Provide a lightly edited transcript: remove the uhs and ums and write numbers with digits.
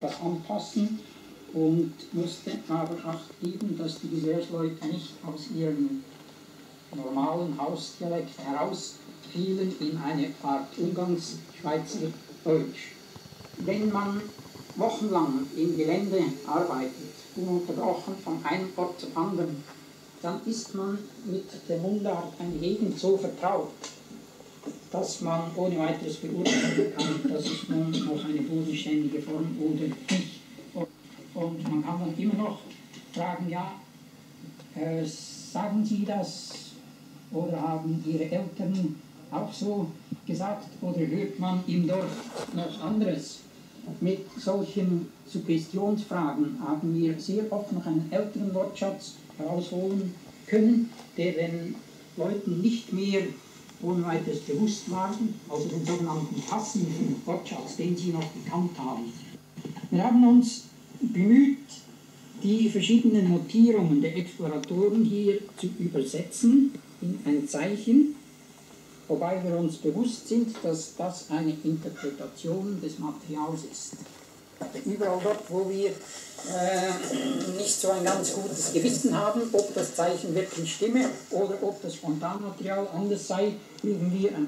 das anpassen und musste aber Acht geben, dass die Gesäßleute nicht aus ihrem normalen Hausdialekt herausfielen in eine Art Umgangsschweizerdeutsch. Wenn man wochenlang im Gelände arbeitet, ununterbrochen von einem Ort zum anderen, dann ist man mit der Mundart einer Gegend so vertraut, dass man ohne weiteres beurteilen kann, das ist nun noch eine bodenständige Form oder nicht. Und man kann dann immer noch fragen, ja, sagen Sie das oder haben Ihre Eltern auch so gesagt oder hört man im Dorf noch anderes? Mit solchen Suggestionsfragen haben wir sehr oft noch einen älteren Wortschatz herausholen können, der den Leuten nicht mehr ohne weiteres bewusst waren, also den sogenannten passiven Wortschatz, den sie noch gekannt haben. Wir haben uns bemüht, die verschiedenen Notierungen der Exploratoren hier zu übersetzen in ein Zeichen, wobei wir uns bewusst sind, dass das eine Interpretation des Materials ist. Überall dort, wo wir nicht so ein ganz gutes Gewissen haben, ob das Zeichen wirklich stimme oder ob das Spontanmaterial anders sei, bilden wir ein